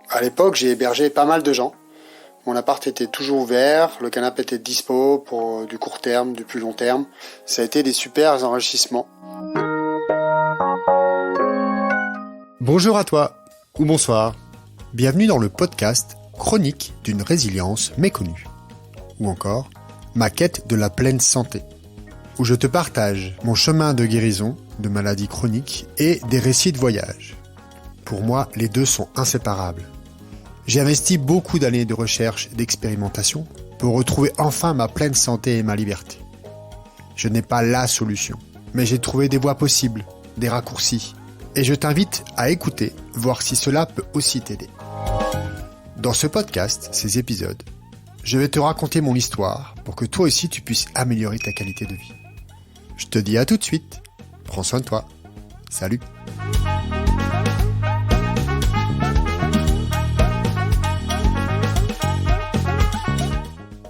À l'époque, j'ai hébergé pas mal de gens. Mon appart était toujours ouvert, le canapé était dispo pour du court terme, du plus long terme. Ça a été des super enrichissements. Bonjour à toi, ou bonsoir. Bienvenue dans le podcast Chronique d'une résilience méconnue. Ou encore, ma quête de la pleine santé. Où je te partage mon chemin de guérison de maladies chroniques et des récits de voyage. Pour moi, les deux sont inséparables. J'ai investi beaucoup d'années de recherche et d'expérimentation pour retrouver enfin ma pleine santé et ma liberté. Je n'ai pas la solution, mais j'ai trouvé des voies possibles, des raccourcis. Et je t'invite à écouter, voir si cela peut aussi t'aider. Dans ce podcast, ces épisodes, je vais te raconter mon histoire pour que toi aussi tu puisses améliorer ta qualité de vie. Je te dis à tout de suite. Prends soin de toi. Salut.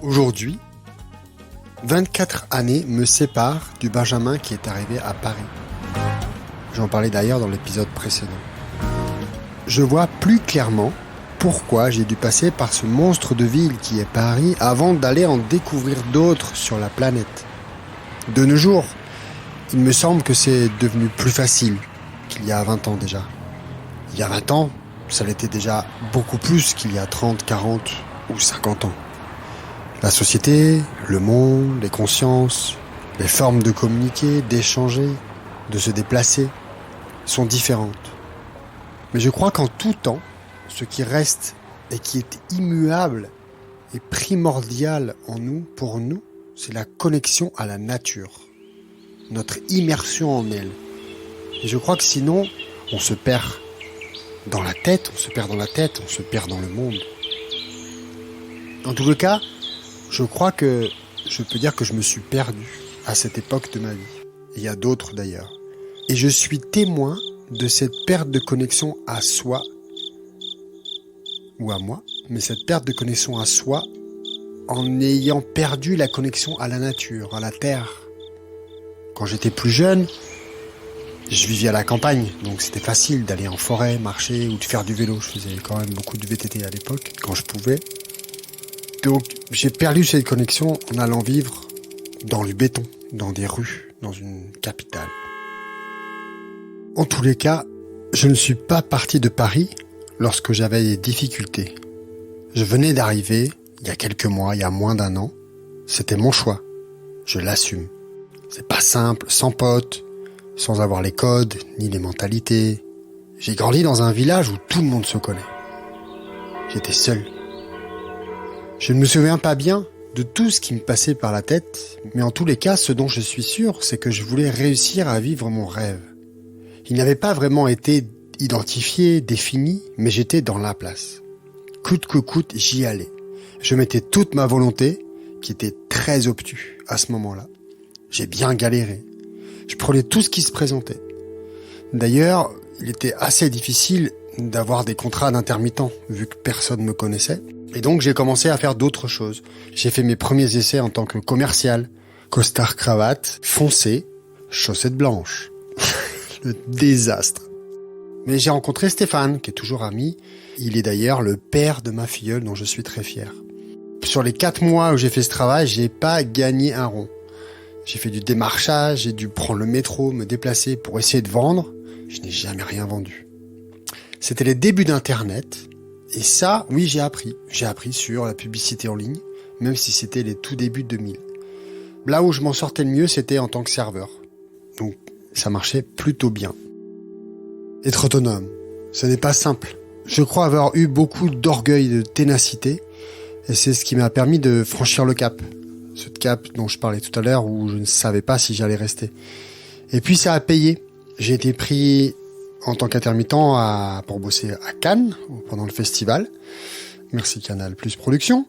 Aujourd'hui, 24 années me séparent du Benjamin qui est arrivé à Paris. J'en parlais d'ailleurs dans l'épisode précédent. Je vois plus clairement pourquoi j'ai dû passer par ce monstre de ville qui est Paris avant d'aller en découvrir d'autres sur la planète. De nos jours, il me semble que c'est devenu plus facile qu'il y a 20 ans déjà. Il y a 20 ans, ça l'était déjà beaucoup plus qu'il y a 30, 40 ou 50 ans. La société, le monde, les consciences, les formes de communiquer, d'échanger, de se déplacer sont différentes. Mais je crois qu'en tout temps, ce qui reste et qui est immuable et primordial en nous, pour nous, c'est la connexion à la nature, notre immersion en elle. Et je crois que sinon, on se perd dans la tête, on se perd dans le monde. En tout cas, je crois que je peux dire que je me suis perdu à cette époque de ma vie. Et il y a d'autres d'ailleurs. Et je suis témoin de cette perte de connexion à soi, ou à moi, mais cette perte de connexion à soi en ayant perdu la connexion à la nature, à la terre. Quand j'étais plus jeune, je vivais à la campagne, donc c'était facile d'aller en forêt, marcher ou de faire du vélo. Je faisais quand même beaucoup de VTT à l'époque, quand je pouvais. Donc j'ai perdu cette connexion en allant vivre dans le béton, dans des rues, dans une capitale. En tous les cas, je ne suis pas parti de Paris lorsque j'avais des difficultés. Je venais d'arriver, il y a quelques mois, il y a moins d'un an. C'était mon choix. Je l'assume. C'est pas simple, sans potes, sans avoir les codes, ni les mentalités. J'ai grandi dans un village où tout le monde se connaît. J'étais seul. Je ne me souviens pas bien de tout ce qui me passait par la tête, mais en tous les cas, ce dont je suis sûr, c'est que je voulais réussir à vivre mon rêve. Il n'avait pas vraiment été identifié, défini, mais j'étais dans la place. Coûte que coûte, j'y allais. Je mettais toute ma volonté, qui était très obtuse à ce moment-là. J'ai bien galéré. Je prenais tout ce qui se présentait. D'ailleurs, il était assez difficile d'avoir des contrats d'intermittent, vu que personne ne me connaissait. Et donc, j'ai commencé à faire d'autres choses. J'ai fait mes premiers essais en tant que commercial. Costard cravate, foncé, chaussettes blanches. Le désastre. Mais j'ai rencontré Stéphane, qui est toujours ami. Il est d'ailleurs le père de ma filleule, dont je suis très fier. Sur les 4 mois où j'ai fait ce travail, j'ai pas gagné un rond. J'ai fait du démarchage, j'ai dû prendre le métro, me déplacer pour essayer de vendre. Je n'ai jamais rien vendu. C'était les débuts d'Internet. Et ça, oui, j'ai appris. J'ai appris sur la publicité en ligne, même si c'était les tout débuts de 2000. Là où je m'en sortais le mieux, c'était en tant que serveur. Donc, ça marchait plutôt bien. Être autonome, ce n'est pas simple. Je crois avoir eu beaucoup d'orgueil, de ténacité, et c'est ce qui m'a permis de franchir le cap. Ce cap dont je parlais tout à l'heure, où je ne savais pas si j'allais rester. Et puis ça a payé. J'ai été pris en tant qu'intermittent pour bosser à Cannes, pendant le festival. Merci Canal Plus Production.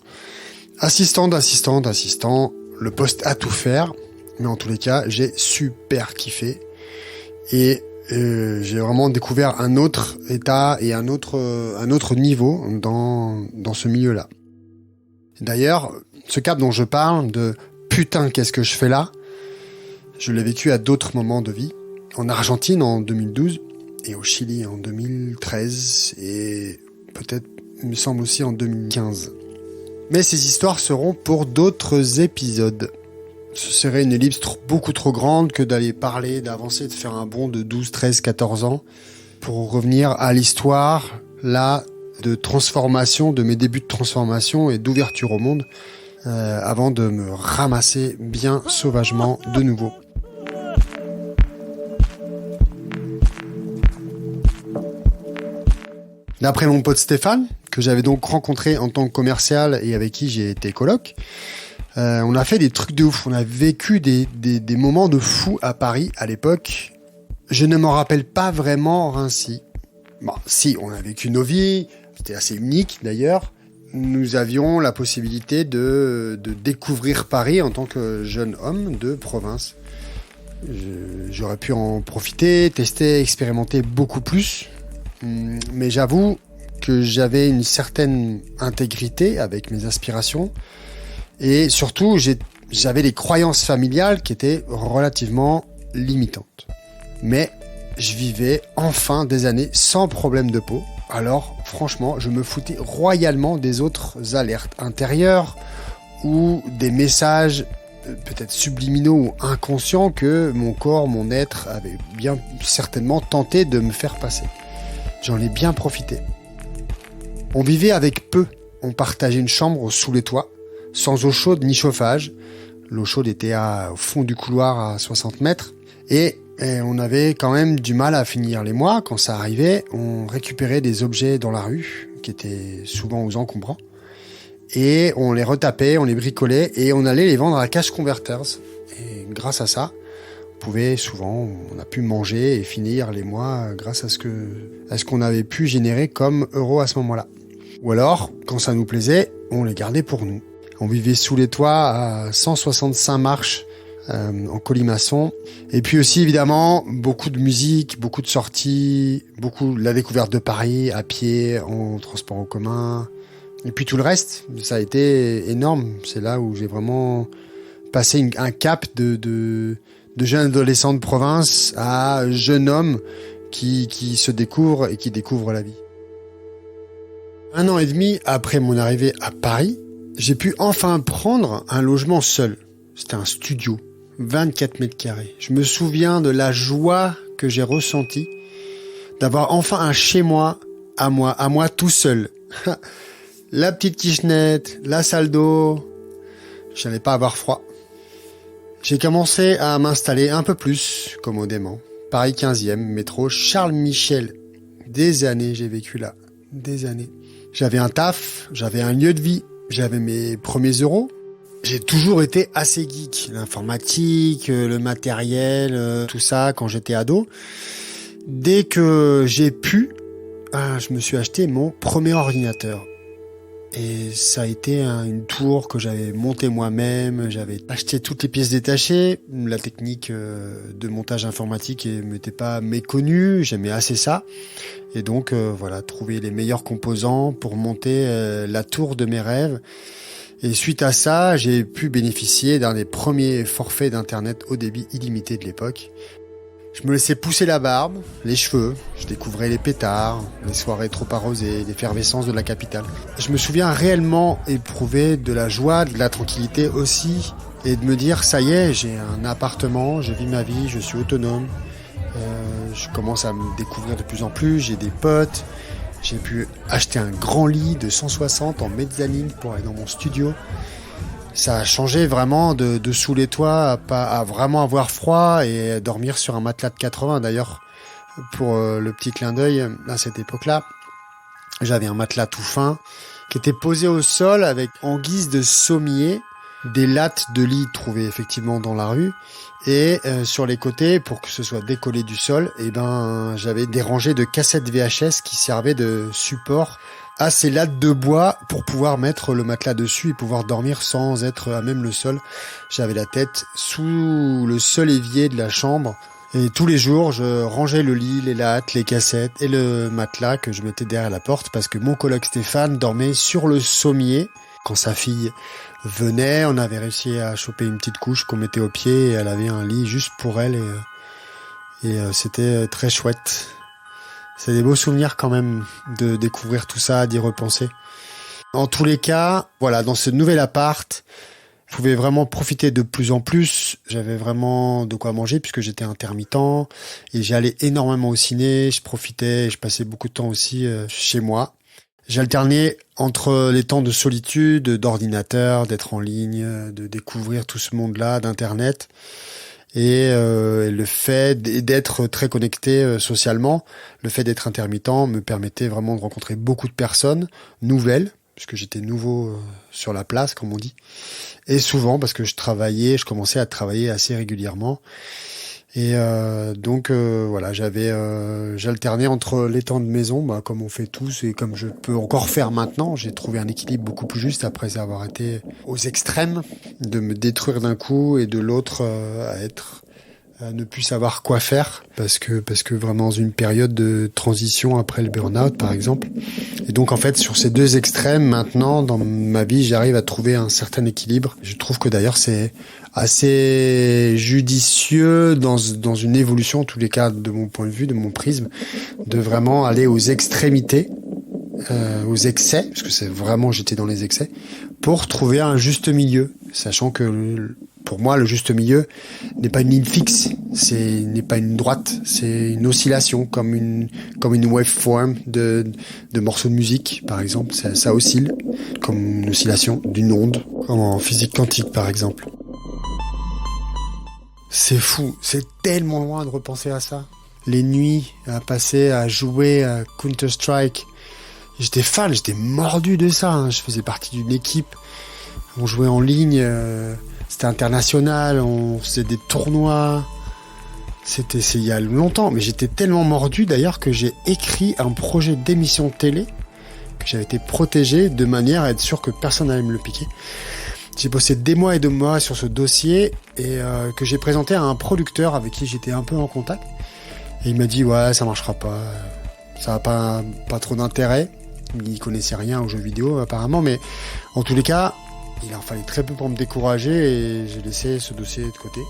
Assistant, le poste à tout faire. Mais en tous les cas, j'ai super kiffé. Et j'ai vraiment découvert un autre état et un autre niveau dans ce milieu-là. D'ailleurs, ce cap dont je parle, de putain, qu'est-ce que je fais là, je l'ai vécu à d'autres moments de vie. en Argentine en 2012 et au Chili en 2013 et peut-être, il me semble aussi en 2015. Mais ces histoires seront pour d'autres épisodes. Ce serait une ellipse beaucoup trop grande que d'aller parler, d'avancer, de faire un bond de 12, 13, 14 ans pour revenir à l'histoire, là, de transformation, de mes débuts de transformation et d'ouverture au monde, avant de me ramasser bien sauvagement de nouveau. D'après mon pote Stéphane, que j'avais donc rencontré en tant que commercial et avec qui j'ai été coloc, on a fait des trucs de ouf. On a vécu des moments de fou à Paris à l'époque. Je ne m'en rappelle pas vraiment ainsi. Bon, si, on a vécu nos vies. C'était assez unique d'ailleurs. Nous avions la possibilité de découvrir Paris en tant que jeune homme de province. J'aurais pu en profiter, tester, expérimenter beaucoup plus. Mais j'avoue que j'avais une certaine intégrité avec mes aspirations. Et surtout, j'avais des croyances familiales qui étaient relativement limitantes. Mais je vivais enfin des années sans problème de peau. Alors, franchement, je me foutais royalement des autres alertes intérieures ou des messages peut-être subliminaux ou inconscients que mon corps, mon être avait bien certainement tenté de me faire passer. J'en ai bien profité. On vivait avec peu. On partageait une chambre sous les toits, sans eau chaude ni chauffage. L'eau chaude était au fond du couloir à 60 mètres. Et on avait quand même du mal à finir les mois. Quand ça arrivait, on récupérait des objets dans la rue, qui étaient souvent aux encombrants. Et on les retapait, on les bricolait et on allait les vendre à Cash Converters. Et grâce à ça, on a pu manger et finir les mois grâce à ce qu'on avait pu générer comme euros à ce moment-là. Ou alors, quand ça nous plaisait, on les gardait pour nous. On vivait sous les toits à 165 marches en colimaçon. Et puis aussi, évidemment, beaucoup de musique, beaucoup de sorties, beaucoup la découverte de Paris à pied, en transport en commun. Et puis tout le reste, ça a été énorme. C'est là où j'ai vraiment passé un cap de jeune adolescent de province à jeune homme qui se découvre et qui découvre la vie. 1 an et demi après mon arrivée à Paris, j'ai pu enfin prendre un logement seul. C'était un studio, 24 mètres carrés. Je me souviens de la joie que j'ai ressentie d'avoir enfin un chez-moi, à moi tout seul. La petite kitchenette, la salle d'eau, j'allais pas avoir froid. J'ai commencé à m'installer un peu plus commodément. Paris 15e, métro Charles Michel. Des années j'ai vécu là, des années. J'avais un taf, j'avais un lieu de vie, j'avais mes premiers euros. J'ai toujours été assez geek, l'informatique, le matériel, tout ça quand j'étais ado. Dès que j'ai pu, je me suis acheté mon premier ordinateur. Et ça a été une tour que j'avais montée moi-même, j'avais acheté toutes les pièces détachées, la technique de montage informatique m'était pas méconnue, j'aimais assez ça. Et donc trouver les meilleurs composants pour monter la tour de mes rêves. Et suite à ça, j'ai pu bénéficier d'un des premiers forfaits d'internet haut débit illimité de l'époque. Je me laissais pousser la barbe, les cheveux, je découvrais les pétards, les soirées trop arrosées, l'effervescence de la capitale. Je me souviens réellement éprouver de la joie, de la tranquillité aussi, et de me dire ça y est, j'ai un appartement, je vis ma vie, je suis autonome, je commence à me découvrir de plus en plus, j'ai des potes, j'ai pu acheter un grand lit de 160 en mezzanine pour aller dans mon studio. Ça a changé vraiment de sous les toits à vraiment avoir froid et dormir sur un matelas de 80. D'ailleurs, pour le petit clin d'œil, à cette époque-là, j'avais un matelas tout fin qui était posé au sol avec en guise de sommier des lattes de lit trouvées effectivement dans la rue et sur les côtés pour que ce soit décollé du sol, j'avais des rangées de cassettes VHS qui servaient de support à ces lattes de bois pour pouvoir mettre le matelas dessus et pouvoir dormir sans être à même le sol. J'avais la tête sous le seul évier de la chambre et tous les jours je rangeais le lit, les lattes, les cassettes et le matelas que je mettais derrière la porte parce que mon coloc Stéphane dormait sur le sommier. Quand sa fille venait, on avait réussi à choper une petite couche qu'on mettait au pied et elle avait un lit juste pour elle Et c'était très chouette. C'est des beaux souvenirs quand même de découvrir tout ça, d'y repenser. En tous les cas, voilà, dans ce nouvel appart, je pouvais vraiment profiter de plus en plus. J'avais vraiment de quoi manger puisque j'étais intermittent et j'allais énormément au ciné. Je profitais, je passais beaucoup de temps aussi chez moi. J'alternais entre les temps de solitude, d'ordinateur, d'être en ligne, de découvrir tout ce monde-là, d'internet, et le fait d'être très connecté socialement. Le fait d'être intermittent me permettait vraiment de rencontrer beaucoup de personnes nouvelles, puisque j'étais nouveau sur la place, comme on dit, et souvent parce que je commençais à travailler assez régulièrement. Et donc voilà, j'alternais entre les temps de maison, comme on fait tous et comme je peux encore faire maintenant. J'ai trouvé un équilibre beaucoup plus juste après avoir été aux extrêmes, de me détruire d'un coup et de l'autre à ne plus savoir quoi faire parce que vraiment dans une période de transition après le burn-out par exemple. Et donc en fait sur ces deux extrêmes maintenant dans ma vie j'arrive à trouver un certain équilibre. Je trouve que d'ailleurs c'est assez judicieux dans une évolution en tous les cas de mon point de vue, de mon prisme, de vraiment aller aux extrémités, aux excès, parce que c'est vraiment j'étais dans les excès, pour trouver un juste milieu, sachant que pour moi, le juste milieu n'est pas une ligne fixe, n'est pas une droite, c'est une oscillation, comme une waveform de morceaux de musique, par exemple. Ça oscille, comme une oscillation d'une onde, comme en physique quantique, par exemple. C'est fou, c'est tellement loin de repenser à ça. Les nuits à passer à jouer à Counter-Strike, j'étais fan, j'étais mordu de ça, hein. Je faisais partie d'une équipe, on jouait en ligne, c'était international, on faisait des tournois. C'est il y a longtemps, mais j'étais tellement mordu d'ailleurs que j'ai écrit un projet d'émission télé que j'avais été protégé de manière à être sûr que personne n'allait me le piquer. J'ai bossé des mois et des mois sur ce dossier et que j'ai présenté à un producteur avec qui j'étais un peu en contact. Et il m'a dit ouais, ça marchera pas, ça a pas trop d'intérêt. Il connaissait rien aux jeux vidéo apparemment, mais en tous les cas, il en fallait très peu pour me décourager et j'ai laissé ce dossier de côté.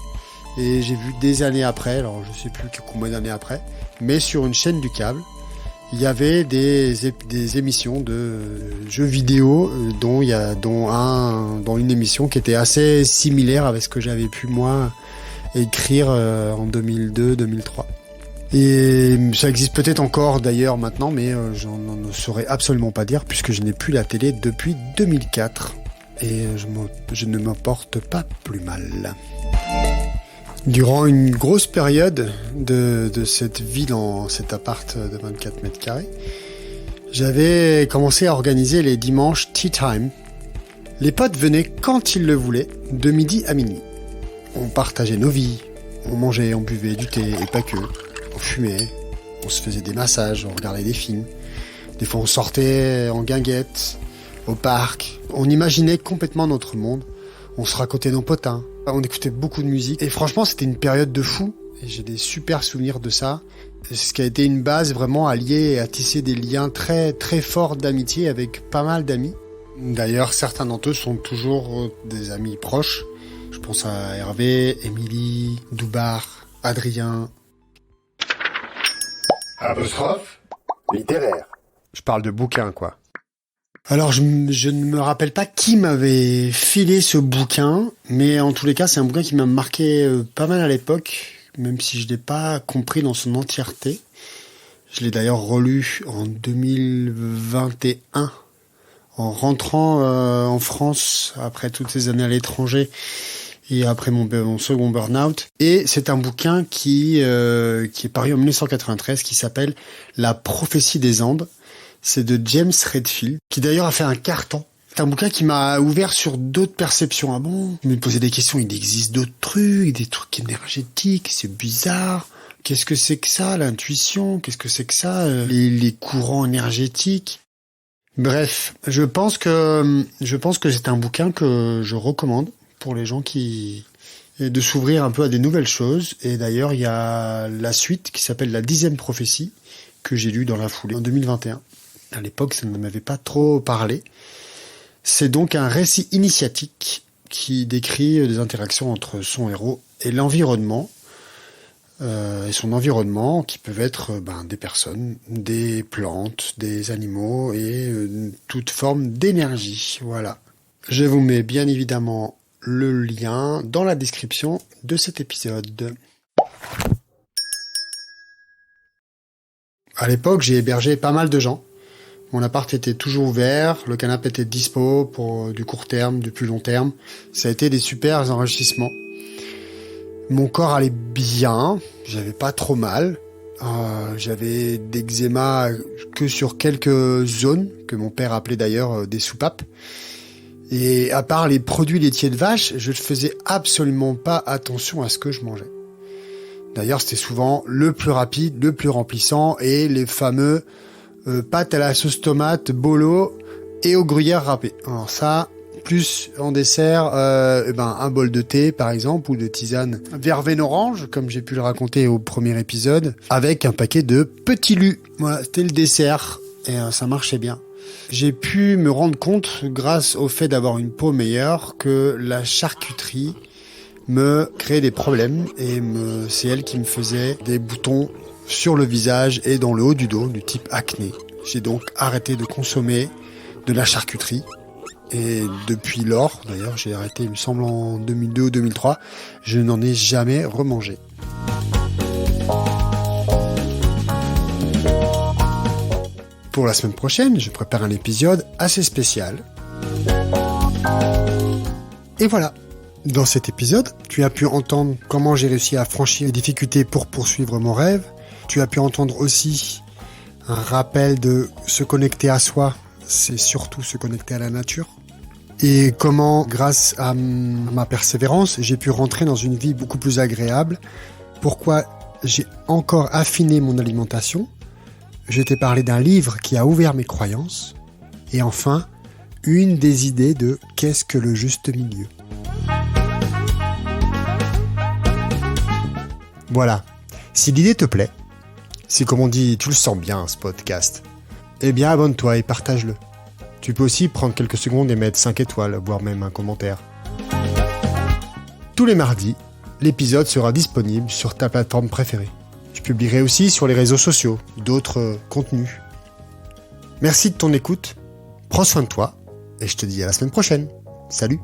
Et j'ai vu des années après, alors je sais plus combien d'années après, mais sur une chaîne du câble, il y avait des émissions de jeux vidéo, dont une émission qui était assez similaire avec ce que j'avais pu moi écrire en 2002-2003. Et ça existe peut-être encore d'ailleurs maintenant, mais j'en ne saurais absolument pas dire puisque je n'ai plus la télé depuis 2004 et je ne m'en porte pas plus mal. Durant une grosse période de cette vie dans cet appart de 24 mètres carrés, j'avais commencé à organiser les dimanches tea time. Les potes venaient quand ils le voulaient, de midi à minuit. On partageait nos vies, on mangeait, on buvait du thé et pas que. On fumait, on se faisait des massages, on regardait des films. Des fois on sortait en guinguette, au parc. On imaginait complètement notre monde. On se racontait nos potins. On écoutait beaucoup de musique. Et franchement, c'était une période de fou. Et j'ai des super souvenirs de ça. C'est ce qui a été une base vraiment à lier et à tisser des liens très, très forts d'amitié avec pas mal d'amis. D'ailleurs, certains d'entre eux sont toujours des amis proches. Je pense à Hervé, Émilie, Doubar, Adrien. Apostrophe littéraire. Je parle de bouquins, quoi. Alors, je ne me rappelle pas qui m'avait filé ce bouquin, mais en tous les cas, c'est un bouquin qui m'a marqué pas mal à l'époque, même si je l'ai pas compris dans son entièreté. Je l'ai d'ailleurs relu en 2021, en rentrant en France, après toutes ces années à l'étranger, et après mon second burn-out. Et c'est un bouquin qui est paru en 1993, qui s'appelle La prophétie des Andes. C'est de James Redfield, qui d'ailleurs a fait un carton. C'est un bouquin qui m'a ouvert sur d'autres perceptions. Ah bon? Je me posais des questions, il existe d'autres trucs, des trucs énergétiques, c'est bizarre. Qu'est-ce que c'est que ça, l'intuition? Qu'est-ce que c'est que ça, les courants énergétiques? Bref, je pense que c'est un bouquin que je recommande pour les gens de s'ouvrir un peu à des nouvelles choses. Et d'ailleurs, il y a la suite qui s'appelle La 10e prophétie, que j'ai lu dans la foulée en 2021. À l'époque, ça ne m'avait pas trop parlé. C'est donc un récit initiatique qui décrit des interactions entre son héros et l'environnement, et son environnement, qui peuvent être des personnes, des plantes, des animaux et toute forme d'énergie. Voilà. Je vous mets bien évidemment le lien dans la description de cet épisode. À l'époque, j'ai hébergé pas mal de gens. Mon appart était toujours ouvert, le canapé était dispo pour du court terme, du plus long terme. Ça a été des super enrichissements. Mon corps allait bien, j'avais pas trop mal. J'avais d'eczéma que sur quelques zones, que mon père appelait d'ailleurs des soupapes. Et à part les produits laitiers de vache, je ne faisais absolument pas attention à ce que je mangeais. D'ailleurs, c'était souvent le plus rapide, le plus remplissant et les fameux pâtes à la sauce tomate, bolo et aux gruyères râpées. Alors ça, plus en dessert, un bol de thé par exemple ou de tisane verveine orange, comme j'ai pu le raconter au premier épisode, avec un paquet de petits lus. Voilà, c'était le dessert et ça marchait bien. J'ai pu me rendre compte, grâce au fait d'avoir une peau meilleure, que la charcuterie me créait des problèmes et c'est elle qui me faisait des boutons sur le visage et dans le haut du dos, du type acné. J'ai donc arrêté de consommer de la charcuterie. Et depuis lors, d'ailleurs, j'ai arrêté, il me semble, en 2002 ou 2003, je n'en ai jamais remangé. Pour la semaine prochaine, je prépare un épisode assez spécial. Et voilà. Dans cet épisode, tu as pu entendre comment j'ai réussi à franchir les difficultés pour poursuivre mon rêve. Tu as pu entendre aussi un rappel de se connecter à soi, c'est surtout se connecter à la nature. Et comment, grâce à ma persévérance, j'ai pu rentrer dans une vie beaucoup plus agréable. Pourquoi j'ai encore affiné mon alimentation. Je t'ai parlé d'un livre qui a ouvert mes croyances. Et enfin, une des idées de qu'est-ce que le juste milieu. Voilà. Si l'idée te plaît, si comme on dit, tu le sens bien ce podcast, eh bien abonne-toi et partage-le. Tu peux aussi prendre quelques secondes et mettre 5 étoiles, voire même un commentaire. Tous les mardis, l'épisode sera disponible sur ta plateforme préférée. Je publierai aussi sur les réseaux sociaux d'autres contenus. Merci de ton écoute, prends soin de toi et je te dis à la semaine prochaine. Salut!